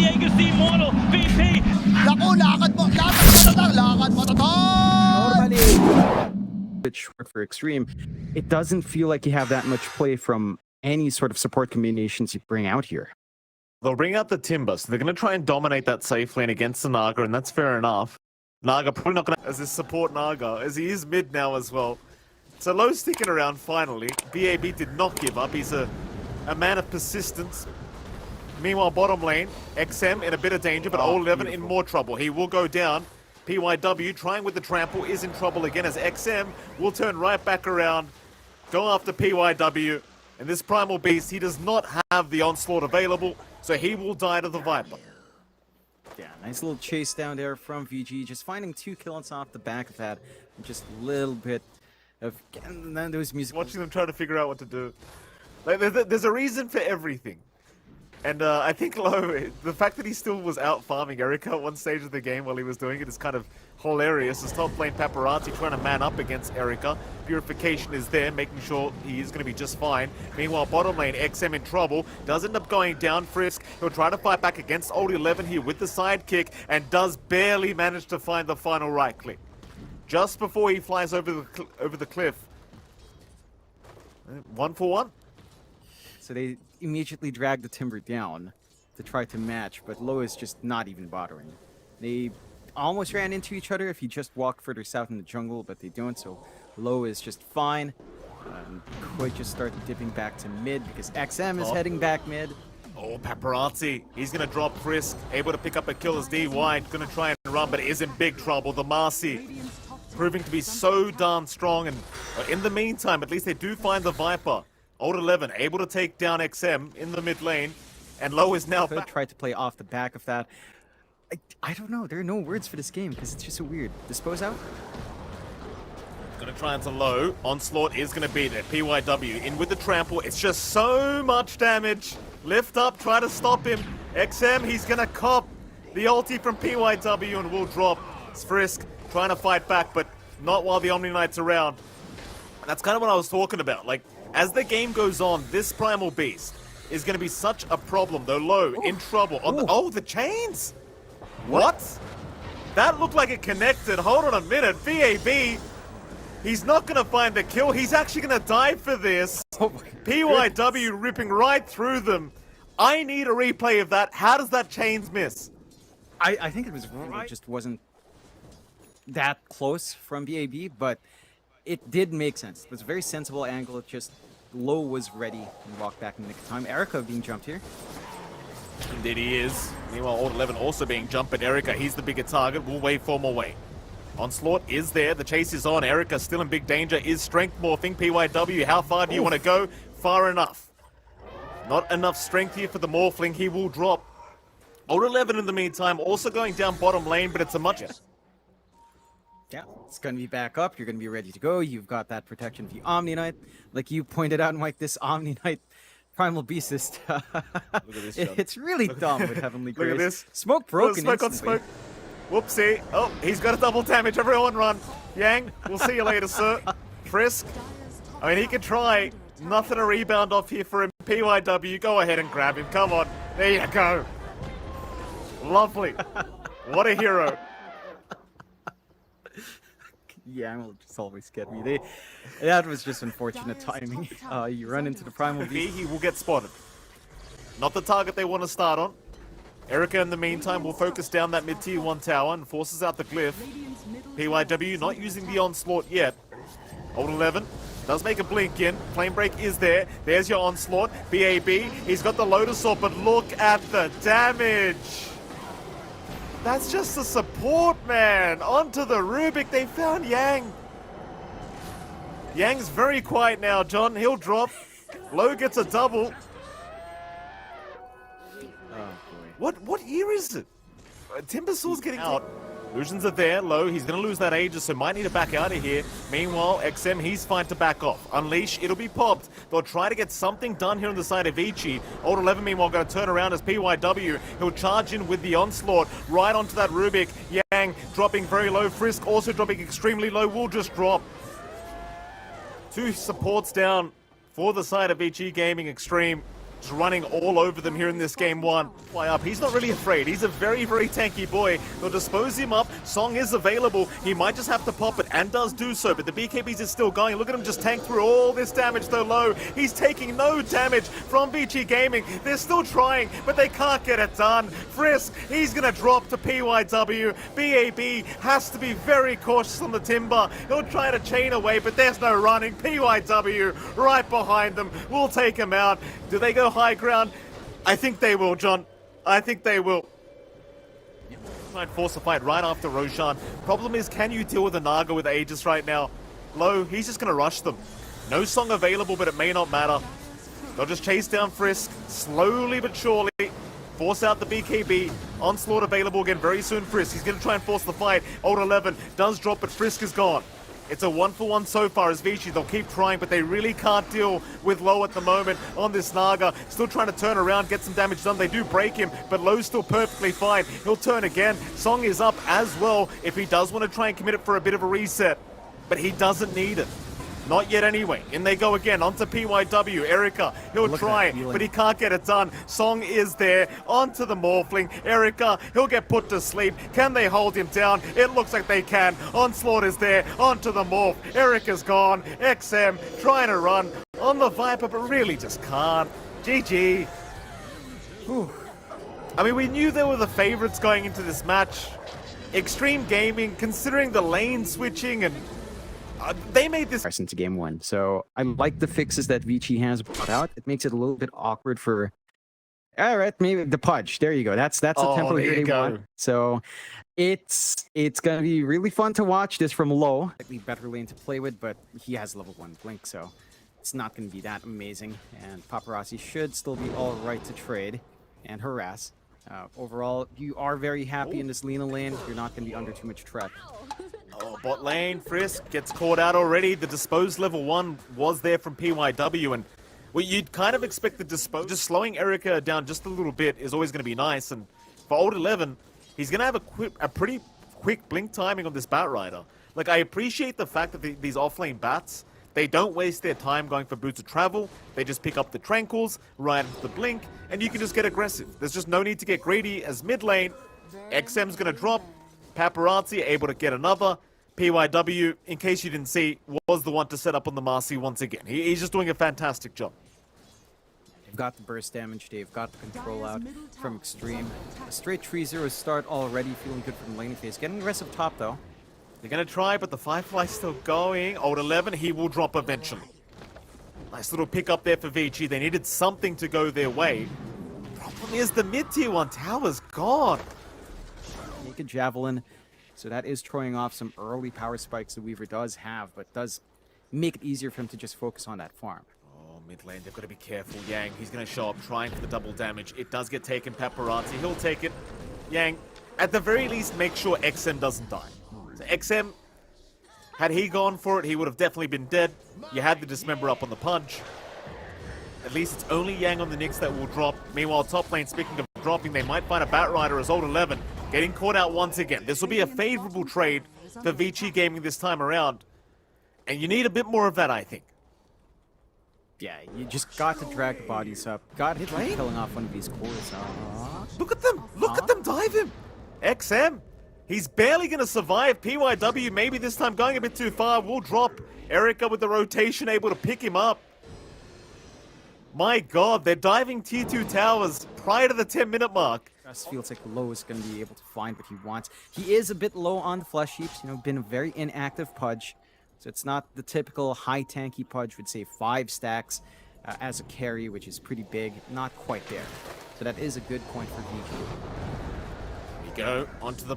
Diego si Moro, VP. Naku, lakad matatag! Bit short for Xtreme. It doesn't feel like you have that much play from any sort of support combinations you bring out here. They'll bring out the Timber, so they're going to try and dominate that safe lane against the Naga, and that's fair enough. Naga probably not going to as his support Naga, as he is mid now as well. So Low sticking around finally. BAB did not give up. He's a man of persistence. Meanwhile, bottom lane, XM in a bit of danger, but 11 in more trouble. He will go down. PYW trying with the trample is in trouble again as XM will turn right back around, go after PYW. And this Primal Beast, he does not have the onslaught available, so he will die to the Viper. Yeah, nice little chase down there from VG, just finding 2 kills off the back of that. And just a little bit of getting those music. Watching them try to figure out what to do. Like, there's a reason for everything. And I think Low, the fact that he still was out farming Erica at one stage of the game while he was doing it is kind of hilarious. His top lane Paparazzi trying to man up against Erica. Purification is there, making sure he is going to be just fine. Meanwhile, bottom lane, XM in trouble. Does end up going down. Frisk, he'll try to fight back against Old 11 here with the sidekick and does barely manage to find the final right click. Just before he flies over the cliff. 1 for 1. So they immediately drag the Timber down to try to match, but Low is just not even bothering. They almost ran into each other if he just walked further south in the jungle, but they don't, so Low is just fine. Quite just start dipping back to mid because XM is heading back mid. Oh, Paparazzi, he's going to drop Frisk, able to pick up a kill as D wide, going to try and run, but is in big trouble. The Marcy proving to be so darn strong, and in the meantime, at least they do find the Viper. Old 11 able to take down XM in the mid lane, and Low is now back. Tried to play off the back of that. I don't know, there are no words for this game because it's just so weird. Dispose out? Gonna try into Low. Onslaught is gonna be there. PYW in with the trample. It's just so much damage. Lift up, try to stop him. XM, he's gonna cop the ulti from PYW and will drop. It's Frisk trying to fight back, but not while the Omni Knight's around. And that's kind of what I was talking about. Like, as the game goes on, this Primal Beast is going to be such a problem, though. Low, in trouble. On the chains? What? That looked like it connected. Hold on a minute. VAB, he's not going to find the kill. He's actually going to die for this. PYW ripping right through them. I need a replay of that. How does that chains miss? I think it was right. It just wasn't that close from VAB, but it did make sense. It was a very sensible angle. It just Low was ready and walked back in the nick of time. Erica being jumped here. Indeed he is. Meanwhile, Old 11 also being jumped, but Erica, he's the bigger target. Will wave for more way. Onslaught is there. The chase is on. Erica still in big danger. Is strength morphing. PYW, how far do you want to go? Far enough. Not enough strength here for the morphling. He will drop. Old 11 in the meantime also going down bottom lane, but it's a much... Yeah, it's going to be back up. You're going to be ready to go. You've got that protection of the Omni Knight. Like you pointed out, Mike, this Omni Knight Primal Beast is... Look at this, John. It's really dumb with Heavenly Grace. Look at this. Smoke broken Smoke on instantly. smoke. Whoopsie. Oh, he's got a double damage. Everyone run. Yang, we'll see you later, sir. Frisk. I mean, he could try. Nothing to rebound off here for him. PYW, go ahead and grab him. Come on. There you go. Lovely. What a hero. Yeah, will just always get me. That was just unfortunate timing. You run into the Primal Beast. He will get spotted. Not the target they want to start on. Erica, in the meantime, will focus down that mid-tier 1 tower and forces out the glyph. PYW not using the onslaught yet. Old 11 does make a blink in. Flame break is there. There's your onslaught. BAB, he's got the Lotus Sword, but look at the damage. That's just the support, man. Onto the Rubik. They found Yang. Yang's very quiet now, John. He'll drop. Low gets a double. Oh, boy. What year is it? Timbersaul's getting out. Illusions are there. Low, he's going to lose that Aegis, so might need to back out of here. Meanwhile, XM, he's fine to back off. Unleash, it'll be popped. They'll try to get something done here on the side of Vici. Old 11, meanwhile, going to turn around as PYW. He'll charge in with the onslaught right onto that Rubik. Yang dropping very low. Frisk also dropping extremely low. Will just drop. 2 supports down for the side of Vici Gaming Xtreme. Just running all over them here in this game one. Fly up. He's not really afraid. He's a very, very tanky boy. They'll dispose him up. Song is available. He might just have to pop it and does do so, but the BKBs is still going. Look at him just tank through all this damage though low. He's taking no damage from Vici Gaming. They're still trying, but they can't get it done. Frisk, he's gonna drop to PYW. BAB has to be very cautious on the timber. He'll try to chain away, but there's no running. PYW right behind them. We'll take him out. Do they go high ground? I think they will, John. I think they will. Try and force a fight right after Roshan. Problem is, can you deal with a Naga with Aegis right now? Low, he's just gonna rush them. No Song available, but it may not matter. They'll just chase down Frisk, slowly but surely. Force out the BKB. Onslaught available again very soon. Frisk, he's gonna try and force the fight. Old 11 does drop, but Frisk is gone. It's a 1-for-1 so far as Vici. They'll keep trying, but they really can't deal with Low at the moment on this Naga. Still trying to turn around, get some damage done. They do break him, but Low's still perfectly fine. He'll turn again. Song is up as well if he does want to try and commit it for a bit of a reset. But he doesn't need it. Not yet anyway. In they go again, onto PYW. Erica, he'll try, but he can't get it done. Song is there, onto the Morphling. Erica, he'll get put to sleep. Can they hold him down? It looks like they can. Onslaught is there, onto the Morph. Erica's gone. XM trying to run on the Viper, but really just can't. GG. Whew. I mean, we knew they were the favorites going into this match. Xtreme Gaming, considering the lane switching and they made this into game one. So I like the fixes that Vici has brought out. It makes it a little bit awkward for maybe the Pudge. There you go. That's a template they want. So it's gonna be really fun to watch this from Low. Slightly better lane to play with, but he has level 1 blink, so it's not gonna be that amazing. And Paparazzi should still be all right to trade and harass. Overall, you are very happy in this Lina lane. You're not gonna be under too much threat. Oh, bot lane, Frisk gets caught out already. The dispose level 1 was there from PYW, and well, you'd kind of expect the dispose. Just slowing Erica down just a little bit is always going to be nice, and for Old 11, he's going to have a pretty quick blink timing on this Bat Rider. Like, I appreciate the fact that these offlane bats, they don't waste their time going for boots of travel. They just pick up the Tranquils, right into the blink, and you can just get aggressive. There's just no need to get greedy as mid lane. XM's going to drop. Paparazzi able to get another. PYW, in case you didn't see, was the one to set up on the Marcy once again. He's just doing a fantastic job. They've got the burst damage, they've got the control out from Xtreme. A straight 3-0 start already, feeling good from the laning phase. Getting aggressive top though. They're going to try, but the Firefly's still going. Old 11, he will drop eventually. Nice little pick up there for Vici. They needed something to go their way. Problem is the mid-tier 1 tower's gone. Naked Javelin. So that is throwing off some early power spikes that Weaver does have, but does make it easier for him to just focus on that farm. Oh, mid lane, they've got to be careful. Yang, he's going to show up trying for the double damage. It does get taken. Paparazzi, he'll take it. Yang, at the very least, make sure XM doesn't die. So XM, had he gone for it, he would have definitely been dead. You had the Dismember up on the punch. At least it's only Yang on the Nyx that will drop. Meanwhile, top lane, speaking of dropping, they might find a Bat Rider as Old 11. Getting caught out once again. This will be a favorable trade for Vici Gaming this time around. And you need a bit more of that, I think. Yeah, you just got to drag the bodies up. Got hit by killing off one of these cores. Look at them! Look at them dive him! XM, he's barely going to survive. PYW, maybe this time going a bit too far, will drop. Erica with the rotation, able to pick him up. My god, they're diving tier 2 towers prior to the 10-minute mark. Just feels like Low is going to be able to find what he wants. He is a bit low on the flesh heaps, been a very inactive Pudge. So it's not the typical high tanky Pudge, would say 5 stacks as a carry, which is pretty big. Not quite there. So that is a good point for Vici. We go onto the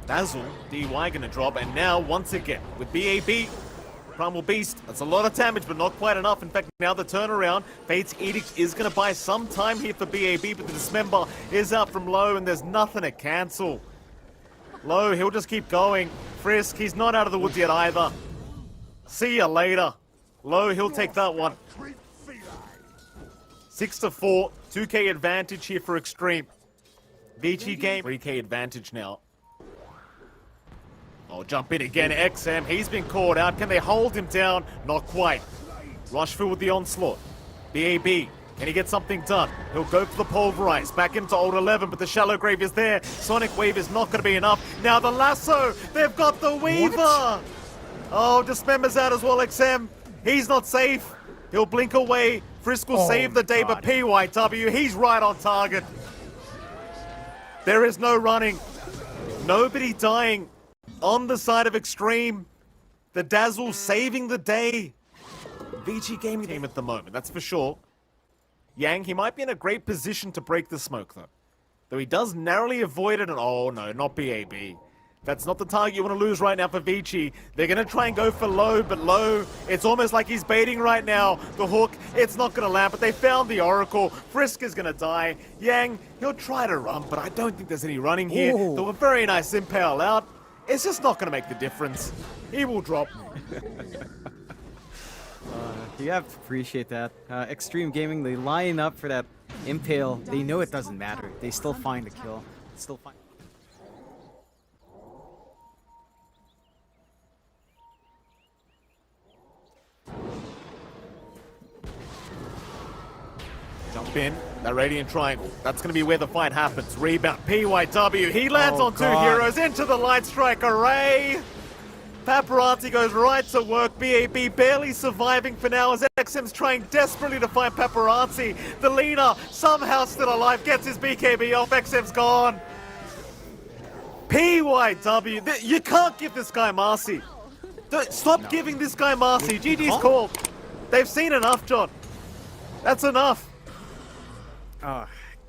Dazzle. DY gonna drop, and now once again with BAB. Primal Beast, that's a lot of damage, but not quite enough. In fact, now the turnaround. Fate's Edict is going to buy some time here for BAB, but the Dismember is out from Low, and there's nothing to cancel. Low, he'll just keep going. Frisk, he's not out of the woods yet either. See ya later. Low, he'll take that one. 6-4, 2k advantage here for Xtreme. Vici game, 3k advantage now. Oh, jump in again, XM. He's been caught out. Can they hold him down? Not quite. Rushfield with the onslaught. BAB Can he get something done? He'll go for the pulverize. Back into old 11, but the shallow grave is there. Sonic wave is not going to be enough. Now the lasso. They've got the weaver. What? Oh, Dismember's out as well, XM. He's not safe. He'll blink away. Frisk will save the day, but PYW, he's right on target. There is no running. Nobody dying on the side of Xtreme. The Dazzle saving the day. Vici gaming team at the moment, that's for sure. Yang, he might be in a great position to break the smoke, though. Though he does narrowly avoid it, and oh no, not BAB. That's not the target you want to lose right now for Vici. They're going to try and go for low, but low, it's almost like he's baiting right now. The hook, it's not going to land, but they found the Oracle. Frisk is going to die. Yang, he'll try to run, but I don't think there's any running here. Ooh. Though a very nice impale out. It's just not going to make the difference. He will drop. You have to appreciate that. Xtreme Gaming, they line up for that impale. They know it doesn't matter. They still find the kill. Still find. Jump in, that Radiant Triangle. That's going to be where the fight happens. Rebound, PYW. He lands on two heroes into the Light Strike Array. Paparazzi goes right to work. BAB barely surviving for now as XM's trying desperately to find Paparazzi. The leader, somehow still alive, gets his BKB off. XM's gone. PYW, you can't give this guy Marcy. Stop giving this guy Marcy. GG's called. They've seen enough, John. That's enough.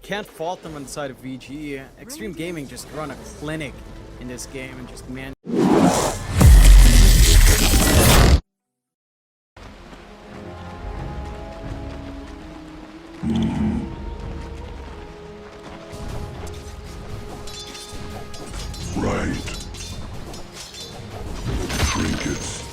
Can't fault them on the side of VG. Xtreme Gaming just run a clinic in this game and just man. Right. Trinkets.